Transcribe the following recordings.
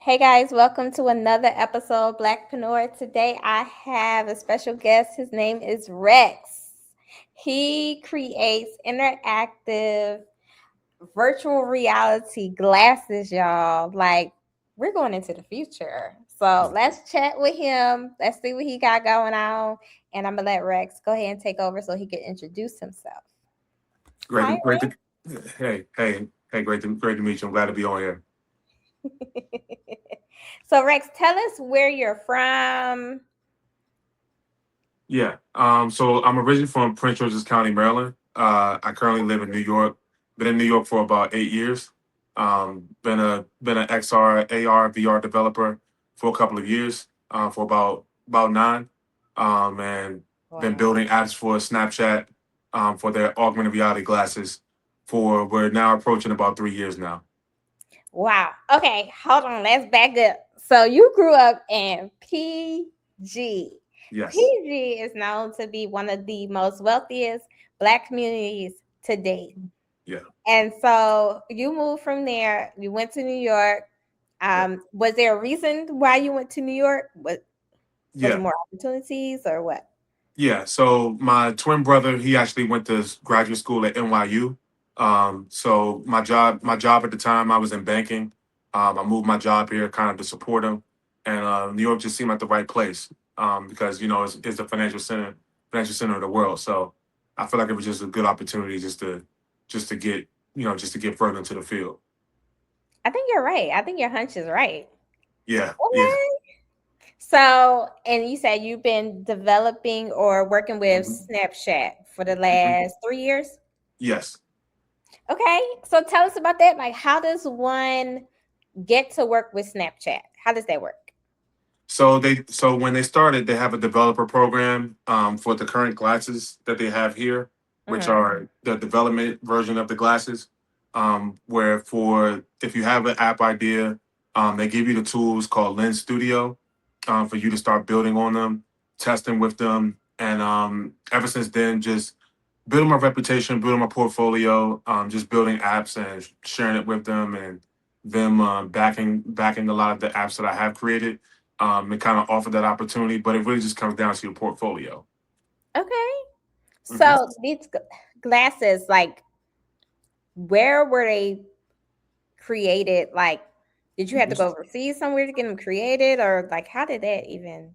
Hey guys, welcome to another episode of BLACKpreneur. Today I have a special guest. His name is Rex. He creates interactive virtual reality glasses, y'all. Like, we're going into the future. So let's chat with him. Let's see what he got going on. And I'm going to let Rex go ahead and take over so he can introduce himself. Great, Hi, great to, hey, great to meet you. I'm glad to be on here. So, Rex, tell us where you're from. Yeah. So I'm originally from Prince George's County, Maryland. I currently live in New York. Been in New York for about 8 years. Been an XR, AR, VR developer for a couple of years. For about nine. And been Wow. building apps for Snapchat. For their augmented reality glasses. We're now approaching about 3 years now. Wow. Okay, hold on. Let's back up. So you grew up in PG. Yes. PG is known to be one of the most wealthiest Black communities to date. Yeah. And so you moved from there. You went to New York. Yeah. Was there a reason why you went to New York? Was it Yeah. more opportunities or what? Yeah, so my twin brother, he actually went to graduate school at NYU. So my job at the time, I was in banking. I moved my job here kind of to support him, and New York just seemed like the right place because it's the financial center of the world. So I feel like it was just a good opportunity just to get just to get further into the field. I think you're right. I think your hunch is right. Yeah, yeah. Okay. So, and you said you've been developing or working with Mhm. Snapchat for the Mhm. last 3 years. Yes. Okay. So tell us about that. Like, how does one get to work with Snapchat? How does that work? So when they started, they have a developer program for the current glasses that they have here, which Hmm. are the development version of the glasses. Where for if you have an app idea, they give you the tools called Lens Studio for you to start building on them, testing with them, and ever since then, just building my reputation, building my portfolio, just building apps and sharing it with them, and them backing a lot of the apps that I have created and kind of offer that opportunity. But it really just comes down to your portfolio. Okay. Hmm. So these glasses, like, where were they created? Like, did you have to go overseas somewhere to get them created, or like, how did that even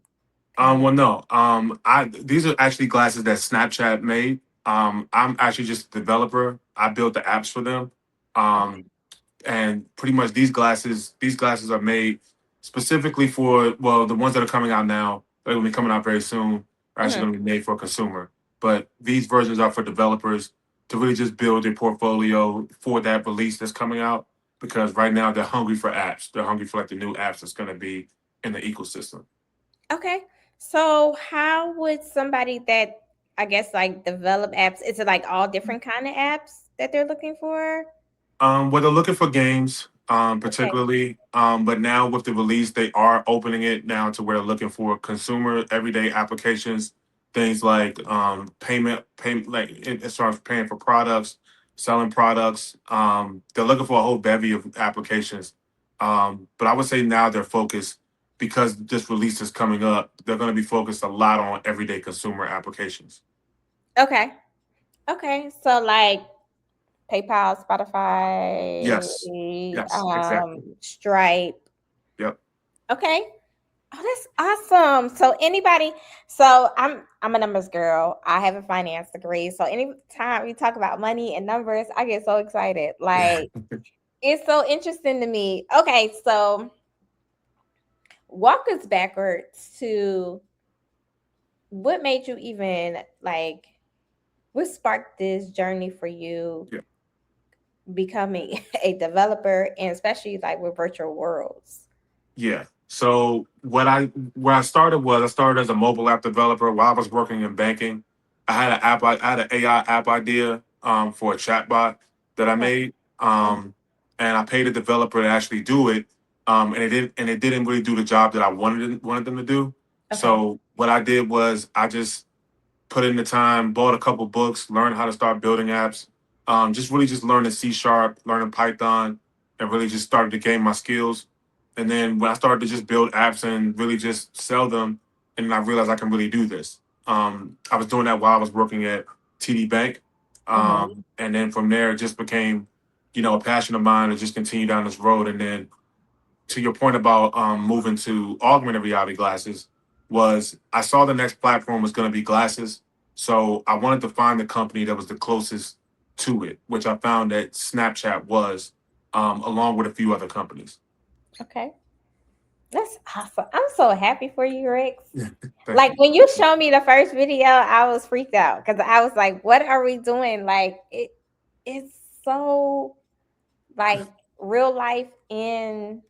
come about? Well, no. I These are actually glasses that Snapchat made. I'm actually just a developer. I built the apps for them. Okay. Um, and pretty much these glasses are made specifically for, well, the ones that are coming out now, they're going to be coming out very soon, are actually Hmm. going to be made for a consumer. But these versions are for developers to really just build their portfolio for that release that's coming out, because right now they're hungry for apps. They're hungry for like the new apps that's going to be in the ecosystem. Okay. So how would somebody that, I guess, like, develop apps, is it like all different kind of apps that they're looking for? Well, they're looking for games, Okay. particularly. But now with the release, they are opening it now to where they're looking for consumer everyday applications, things like payment, like as far as paying for products, selling products. They're looking for a whole bevy of applications. But I would say now they're focused, because this release is coming up. They're going to be focused a lot on everyday consumer applications. Okay. Okay. So like PayPal, Spotify, Yes. Yes. Exactly. Stripe. Yep. Okay. Oh, that's awesome. So anybody, so I'm a numbers girl. I have a finance degree. So anytime we talk about money and numbers, I get so excited. Like, it's so interesting to me. Okay, so walk us backwards to what made you even, like, what sparked this journey for you Yeah. becoming a developer, and especially like with virtual worlds. Yeah. So where I started was, I started as a mobile app developer while I was working in banking. I had an AI app idea for a chatbot that I Mhm, made, and I paid a developer to actually do it, and it didn't really do the job that I wanted them to do. okay. So what I did was I just put in the time, bought a couple books, learned how to start building apps, just really just learning C sharp, learning Python, and really just started to gain my skills. And then when I started to just build apps and really just sell them, and I realized I can really do this. I was doing that while I was working at TD Bank. Mm-hmm. And then from there, it just became, a passion of mine to just continue down this road. And then to your point about moving to augmented reality glasses, was I saw the next platform was going to be glasses. So I wanted to find the company that was the closest to it, which I found that Snapchat was, along with a few other companies. Okay. That's awesome. I'm so happy for you, Rex. Thank Like you. when you showed me the first video, I was freaked out because I was like, what are we doing? Like it's so like real life in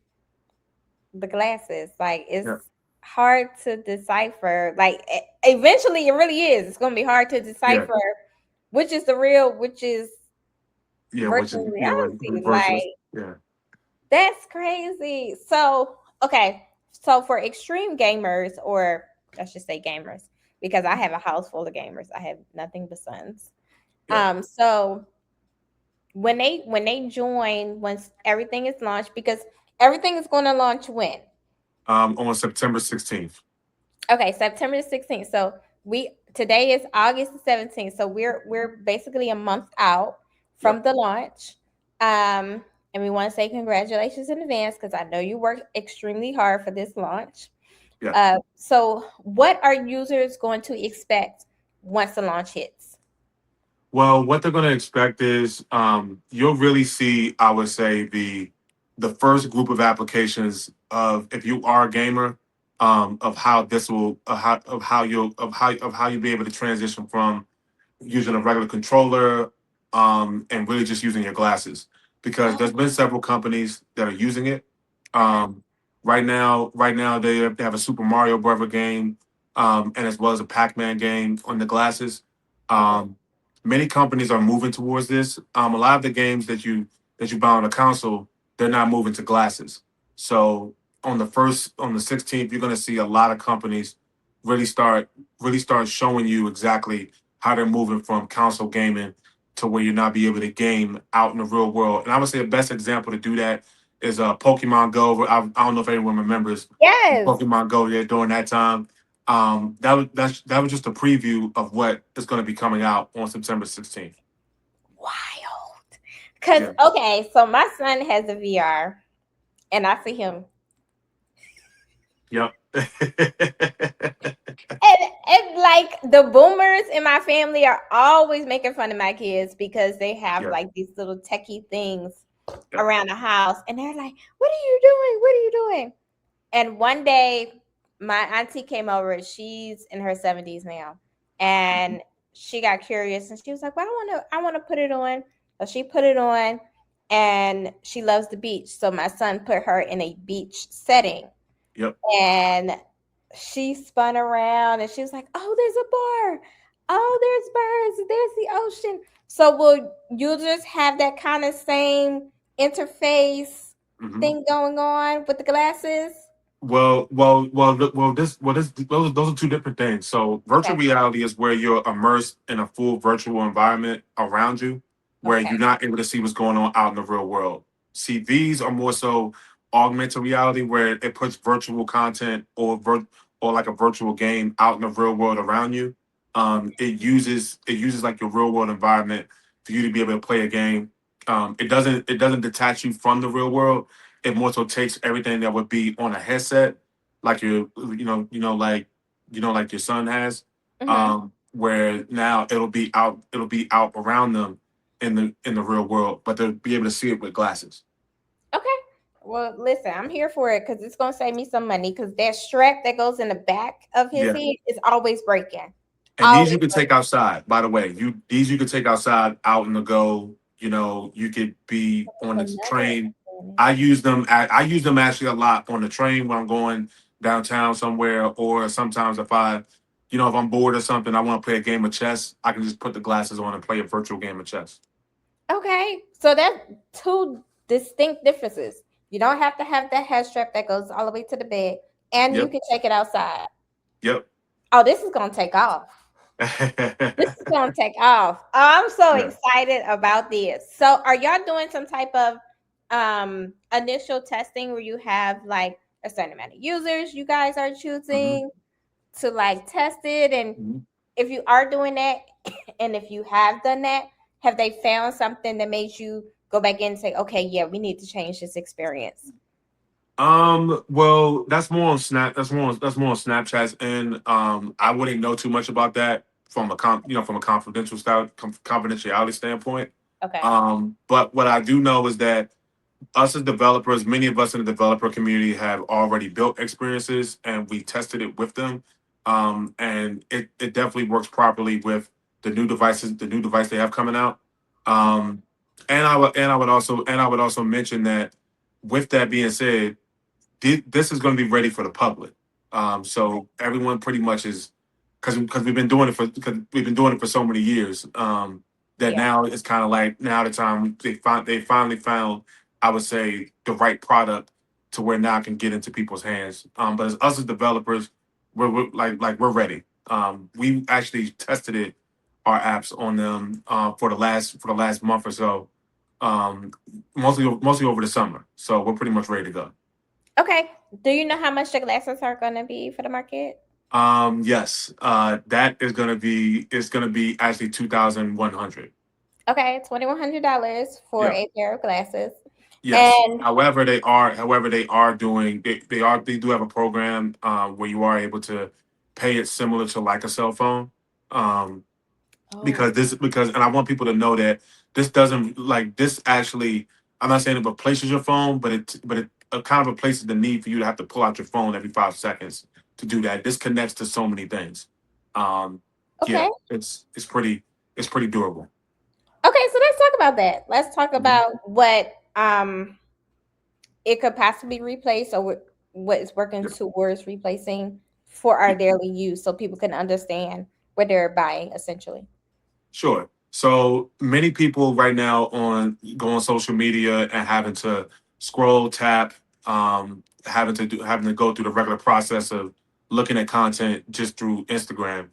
the glasses. Like it's Yeah, hard to decipher. Like eventually it really is. It's gonna be hard to yeah, decipher which is the real, which is yeah. Which is virtual with reality. virtual. Like Yeah, that's crazy. So, okay. So for extreme gamers, or I should say gamers, because I have a house full of gamers. I have nothing but sons. yeah. So when they join, once everything is launched, because everything is going to launch when? On September 16th. Okay, September the 16th. So we today is August the 17th. So we're basically a month out Yep, from the launch. And we want to say congratulations in advance because I know you worked extremely hard for this launch. yeah. So what are users going to expect once the launch hits? Well, what they're going to expect is you'll really see, I would say, the first group of applications of if you are a gamer, of how this will of how you'll be able to transition from using a regular controller, and really just using your glasses, because Oh, there's been several companies that are using it. uh-huh. Um, right now they have a Super Mario Brother game, and as well as a Pac-Man game on the glasses. Okay. Um, Many companies are moving towards this. A lot of the games that you buy on a console, they're not moving to glasses. So on the 16th, you're going to see a lot of companies really start really start showing you exactly how they're moving from console gaming to where you're not be able to game out in the real world. And I would say the best example to do that is Pokemon Go. I don't know if anyone remembers Yes. Pokemon Go there during that time. That was just a preview of what is going to be coming out on September 16th. Wild. Because, Yeah. okay, so my son has a VR and I see him. Yep. And like the boomers in my family are always making fun of my kids because they have Yeah. like these little techie things Yep. around the house. And they're like, what are you doing? What are you doing? And one day my auntie came over. She's in her 70s now. And she got curious and she was like, well, I want to put it on. So she put it on and she loves the beach. So my son put her in a beach setting Yep. and she spun around and she was like, oh, there's a bar. Oh, there's birds. There's the ocean. So will users have that kind of same interface Mhm. thing going on with the glasses? Those are two different things. So, virtual Okay. reality is where you're immersed in a full virtual environment around you, where Okay. you're not able to see what's going on out in the real world. See, these are more so augmented reality, where it puts virtual content or like a virtual game out in the real world around you. It uses like your real world environment for you to be able to play a game. It doesn't detach you from the real world. It more so takes everything that would be on a headset, like like your son has, Mm-hmm. where now it'll be out around them in the real world, but they'll be able to see it with glasses. Okay. Well, listen, I'm here for it because it's gonna save me some money because that strap that goes in the back of his Yeah. head is always breaking. And these you Always can take breaking. outside, by the way. You can take outside out in the go. You could be on the Another train. advantage. I use them actually a lot on the train when I'm going downtown somewhere, or sometimes if I'm bored or something, I want to play a game of chess. I can just put the glasses on and play a virtual game of chess. Okay, so that's two distinct differences. You don't have to have that head strap that goes all the way to the bed, and you Yep. can take it outside. Yep. Oh, this is gonna take off. This is gonna take off. Oh, I'm so Yeah. excited about this. So, are y'all doing some type of initial testing where you have like a certain amount of users you guys are Mhm. choosing to like test it? And Mhm. if you are doing that, and if you have done that, have they found something that made you go back in and say, okay, yeah, we need to change this experience? Well, that's more on Snap. That's more on Snapchat's, and I wouldn't know too much about that from a from a confidentiality standpoint. Okay. But what I do know is that us as developers, many of us in the developer community have already built experiences and we tested it with them. And it definitely works properly with the new device they have coming out. Um, and I would also mention that with that being said, this is going to be ready for the public. So everyone pretty much is because we've been doing it for so many years. That Yeah. now it's kind of like now the time they finally found, I would say, the right product to where now it can get into people's hands. But as us as developers, we're we're ready. We actually tested our apps on them for the last month or so. Um, mostly over the summer. So we're pretty much ready to go. Okay. Do you know how much the glasses are going to be for the market? Yes. That is gonna be actually 2,100. Okay, $2,100 for Yeah. a pair of glasses. Yes. And However they are doing they do have a program where you are able to pay it similar to like a cell phone. Um, oh, because and I want people to know that this doesn't like this actually I'm not saying it replaces your phone, but it kind of replaces the need for you to have to pull out your phone every 5 seconds to do that. This connects to so many things. Um, yeah, okay. it's pretty durable. Okay, so let's talk about that. Let's talk Mhm. about what it could possibly replace, or what it's working towards replacing for our daily use, so people can understand what they're buying essentially. Sure. So many people right now go on social media and having to scroll, tap, having to go through the regular process of looking at content just through Instagram.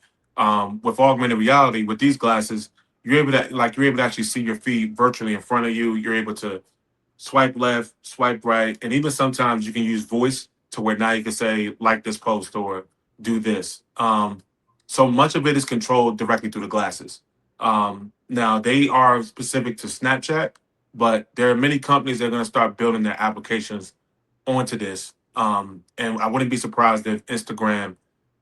With augmented reality, with these glasses, you're able to actually see your feed virtually in front of you. You're able to swipe left, swipe right, and even sometimes you can use voice to where now you can say like this post or do this. So much of it is controlled directly through the glasses. Now they are specific to Snapchat, but there are many companies that are going to start building their applications onto this. And I wouldn't be surprised if Instagram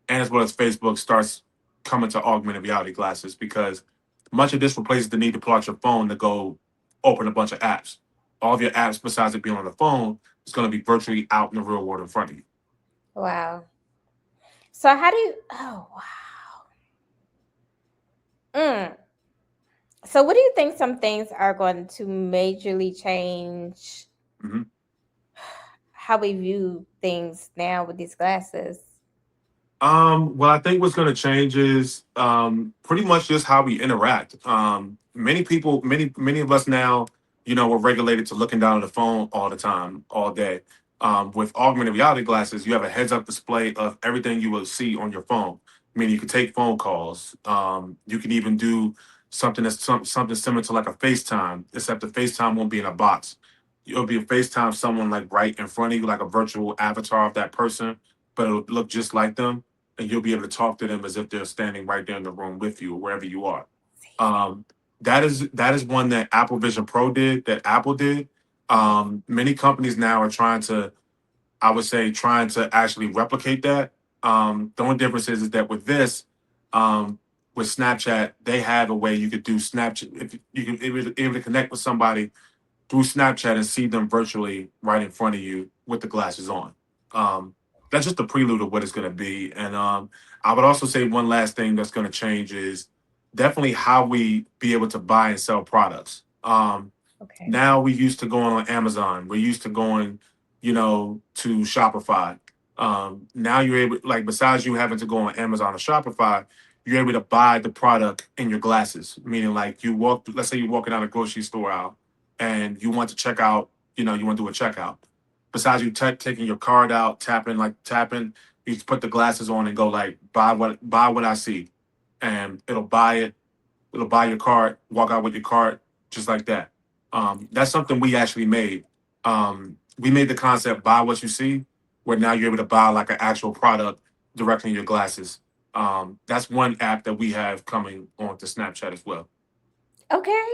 and as well as Facebook starts coming to augmented reality glasses because much of this replaces the need to pull out your phone to go open a bunch of apps. All of your apps, besides it being on the phone, is going to be virtually out in the real world in front of you. Wow. So how do you? Oh wow. Mm. So what do you think some things are going to majorly change Mhm. how we view things now with these glasses? Well, I think what's going to change is pretty much just how we interact. Many of us now, we're regulated to looking down at the phone all the time, all day. With augmented reality glasses, you have a heads-up display of everything you will see on your phone. Meaning, you can take phone calls. You can even do something similar to like a FaceTime, except the FaceTime won't be in a box. It'll be a FaceTime someone like right in front of you, like a virtual avatar of that person, but it'll look just like them and you'll be able to talk to them as if they're standing right there in the room with you or wherever you are. Um, that is one that Apple Vision Pro did, that Apple did. Many companies now are trying to, I would say, trying to actually replicate that. The only difference is that with this, um, with Snapchat, they have a way you could do Snapchat. If you can able to connect with somebody through Snapchat and see them virtually right in front of you with the glasses on. Um, that's just a prelude of what it's going to be. And I would also say one last thing that's going to change is definitely how we be able to buy and sell products. Okay. Now we used to going on Amazon. We're used to going, to Shopify. Now you're able, like, besides you having to go on Amazon or Shopify, you're able to buy the product in your glasses. Meaning, like, let's say you're walking out a grocery store aisle and you want to check out, you want to do a checkout. Besides you taking your card out, tapping, you just put the glasses on and go like, buy what I see, and it'll buy it. It'll buy your card, walk out with your card, just like that. That's something we actually made. We made the concept buy what you see, where now you're able to buy like an actual product directly in your glasses. That's one app that we have coming on to Snapchat as well. Okay.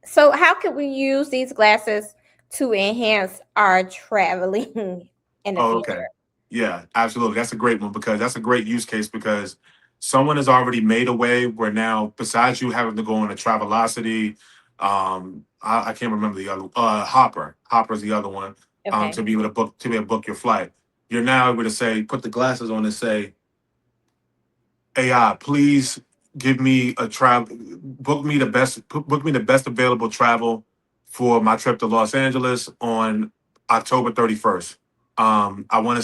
So how could we use these glasses to enhance our traveling in the Oh, future? okay. Yeah, absolutely. That's a great one because that's a great use case because someone has already made a way where now, besides you having to go on a Travelocity, I can't remember the other, Hopper. Hopper's the other one, Okay. to be able to book your flight. You're now able to say, put the glasses on and say, AI, please give me a travel, book me the best available travel for my trip to Los Angeles on October 31st. I want to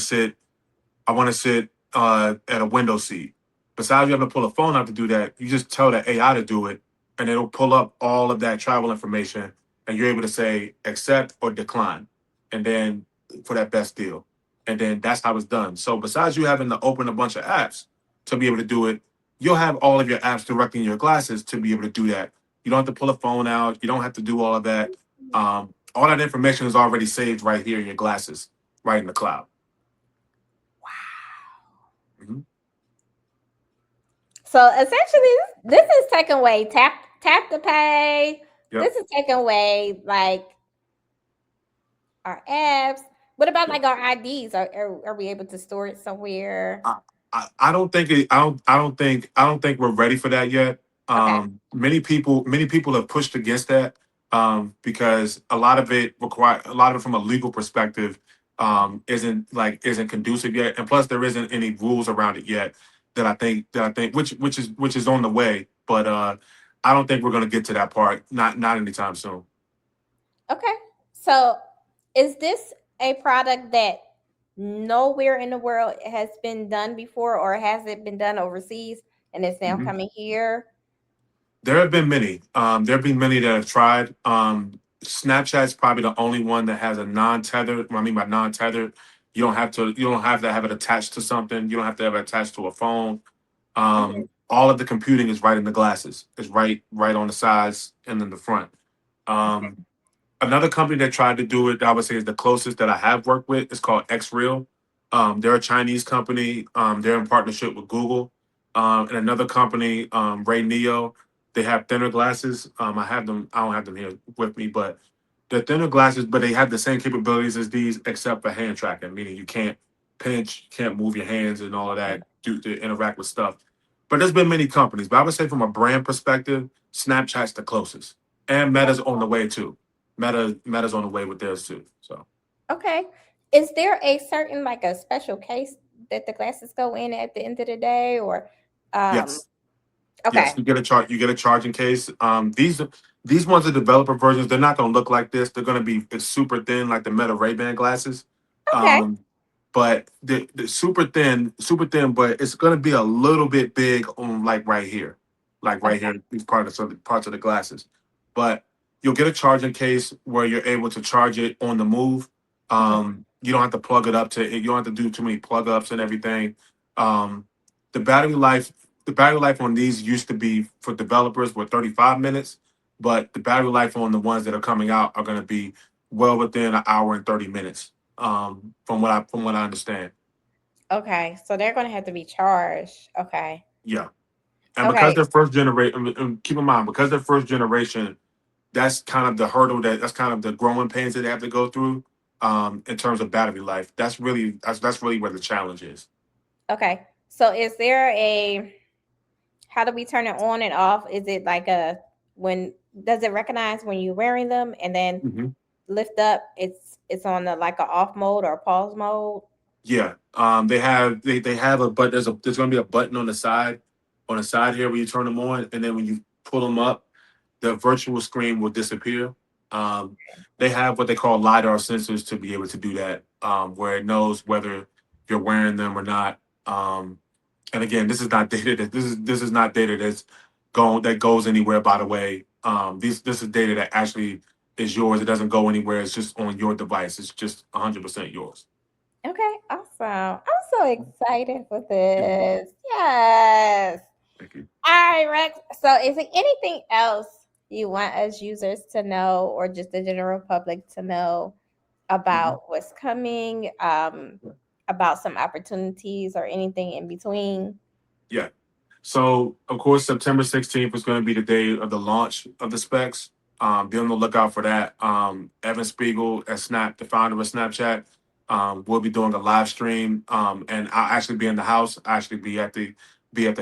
sit at a window seat. Besides, you having to pull a phone out to do that. You just tell the AI to do it, and it'll pull up all of that travel information, and you're able to say accept or decline, and then for that best deal, and then that's how it's done. So besides you having to open a bunch of apps to be able to do it, you'll have all of your apps directly in your glasses to be able to do that. You don't have to pull a phone out. You don't have to do all of that. All that information is already saved right here in your glasses, right in the cloud. Mhm. So essentially, this is taking away tap to pay. Yep. This is taking away like our apps. What about Yep. like our IDs? Are we able to store it somewhere? I don't think I don't think we're ready for that yet. Okay. Many people have pushed against that because a lot of it from a legal perspective isn't conducive yet, and plus there isn't any rules around it yet that I think which is on the way, but I don't think we're going to get to that part not anytime soon. Okay. So is this a product that nowhere in the world has been done before, or has it been done overseas and it's now Mhm. coming here? There have been many. There have been many that have tried. Snapchat's probably the only one that has a non-tethered. What I mean by non-tethered, you don't have to have it attached to something. You don't have to have it attached to a phone. Hmm. All of the computing is right in the glasses. It's right on the sides and in the front. Okay. Um, Another company that tried to do it, I would say, is the closest that I have worked with. It's called Xreal. They're a Chinese company. They're in partnership with Google. And another company, Ray Neo, they have thinner glasses. I have them. I don't have them here with me, but they're thinner glasses, but they have the same capabilities as these, except for hand tracking, meaning you can't pinch, can't move your hands, and all of that to interact with stuff. But there's been many companies. But I would say, from a brand perspective, Snapchat's the closest, and Meta's on the way too. Meta's on the way with theirs too. So Okay. Is there a certain like a special case that the glasses go in at the end of the day, or um yes, yes, okay. you get a charging case. These ones are developer versions. They're not going to look like this. They're going to be it's super thin, like the Meta Ray Ban glasses. Okay. Um, but the super thin, but it's going to be a little bit big on like right Okay. here, these parts of the glasses. But you'll get a charging case where you're able to charge it on the move. Hmm. You don't have to plug it up to you don't have to do too many plug ups and everything. Um, the battery life the battery life on these used to be for developers were 35 minutes, but the battery life on the ones that are coming out are going to be well within an hour and 30 minutes. From what I understand. Okay. So they're gonna have to be charged. Okay. Yeah, and because Okay. they're first generation, keep in mind because they're first generation, that's kind of the hurdle that's kind of the growing pains that they have to go through. In terms of battery life, that's really where the challenge is. Okay. So is there a how do we turn it on and off? Is it like a when does it recognize when you're wearing them and then Mm-hmm. lift up? It's on the like a off mode or pause mode. Yeah. They have a but there's gonna be a button on the side here where you turn them on, and then when you pull them up, the virtual screen will disappear. Um, they have what they call lidar sensors to be able to do that, where it knows whether you're wearing them or not. And again, this is not data this is not data that goes anywhere. By the way, this is data that actually is yours. It doesn't go anywhere. It's just on your device. It's just 100% yours. Okay, awesome. I'm so excited for Yeah. this. Yes. Thank you. All right, Rex. So is there anything else you want us users to know or just the general public to know? Mhm. about what's coming, about some opportunities or anything in between? Yeah. So, of course, September 16th is going to be the day of the launch of the specs. Be on the lookout for that. Evan Spiegel at Snap, the founder of Snapchat, will be doing a live stream, and I'll actually be in the house. I'll actually be at the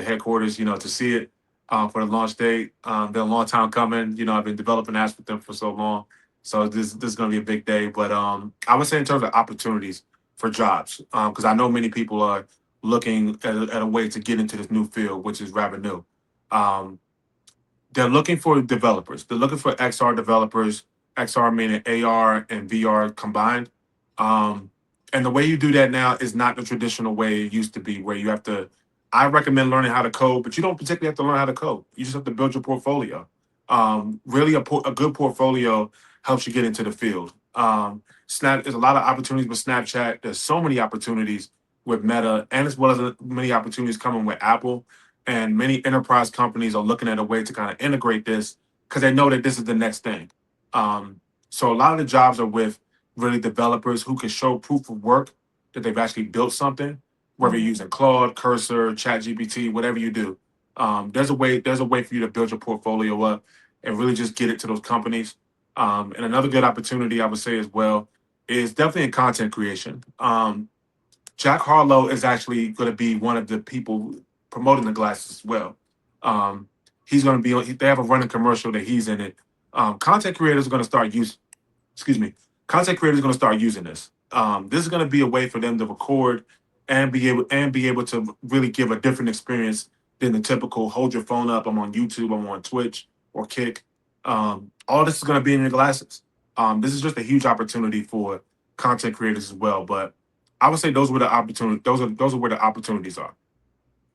headquarters, to see it for the launch date. Been a long time coming. I've been developing apps with them for so long, so this is going to be a big day. But I would say in terms of opportunities for jobs, because I know many people are looking at a way to get into this new field, which is rather new. Um, they're looking for developers. They're looking for XR developers, XR meaning AR and VR combined. Um, and the way you do that now is not the traditional way it used to be, where you have to. I recommend learning how to code, but you don't particularly have to learn how to code. You just have to build your portfolio. Really, a good portfolio helps you get into the field. There's a lot of opportunities with Snapchat. There's so many opportunities with Meta, and as well as many opportunities coming with Apple, and many enterprise companies are looking at a way to kind of integrate this because they know that this is the next thing. So a lot of the jobs are with really developers who can show proof of work that they've actually built something, whether you're Mhm. using Claude, Cursor, ChatGPT, whatever you do. There's a way for you to build your portfolio up and really just get it to those companies. And another good opportunity I would say as well is definitely in content creation. Jack Harlow is actually going to be one of the people promoting the glasses as well. Um, he's going to be on. They have a running commercial that he's in it. Content creators are going to start use. Excuse me. Content creators are going to start using this. This is going to be a way for them to record and be able to really give a different experience than the typical hold your phone up. I'm on YouTube. I'm on Twitch or Kick. All this is going to be in your glasses. This is just a huge opportunity for content creators as well. But I would say those were the opportunity. Those are where the opportunities are.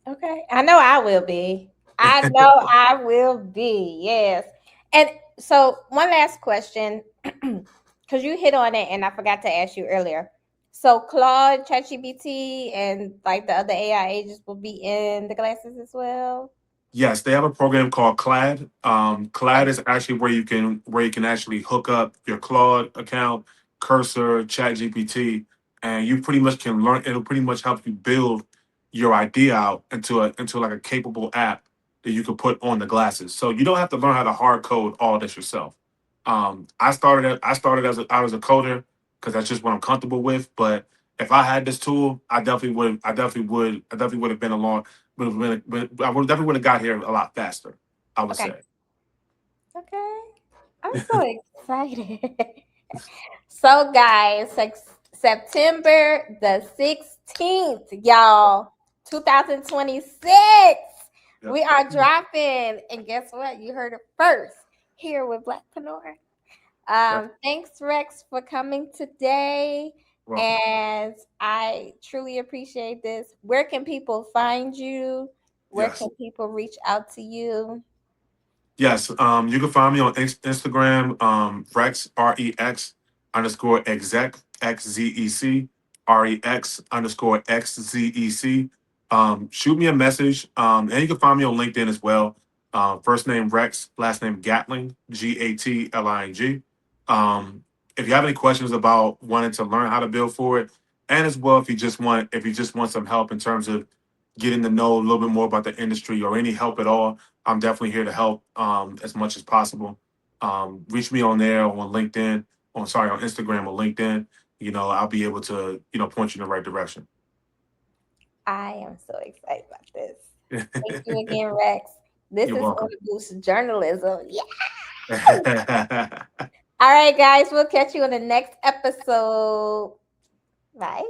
Okay. I know I will be. I know I will be. Yes. And so one last question, because you hit on it and I forgot to ask you earlier. So Claude, ChatGPT, and like the other AI agents will be in the glasses as well. Yes, they have a program called CLAD. CLAD Okay. is actually where you can actually hook up your Claude account, Cursor, ChatGPT, and you pretty much can learn. It'll pretty much help you build your idea out into like a capable app that you can put on the glasses. So you don't have to learn how to hard code all this yourself. I started as a coder because that's just what I'm comfortable with. But if I had this tool, I definitely would have been along but I would definitely would have got here a lot faster. I would Okay. say. Okay. I'm so excited. So, guys, September the 16th, y'all, 2026, Yep. we are dropping. And guess what? You heard it first here with Blackpreneur. Yep. Thanks, Rex, for coming today. Welcome. And I truly appreciate this. Where can people find you? Where Yes. can people reach out to you? Yes. You can find me on Instagram, Rex Rex underscore Xzec Xzec Rex underscore Xzec. Shoot me a message. And you can find me on LinkedIn as well. First name Rex, last name Gatling, Gatling. If you have any questions about wanting to learn how to build for it, and as well if you just want some help in terms of getting to know a little bit more about the industry or any help at all, I'm definitely here to help as much as possible. Reach me on there on LinkedIn, on Instagram or LinkedIn. I'll be able to, point you in the right direction. I am so excited about this. Thank you again, Rex. This You're is going welcome. to boost journalism. Yeah. All right, guys. We'll catch you in the next episode. Bye.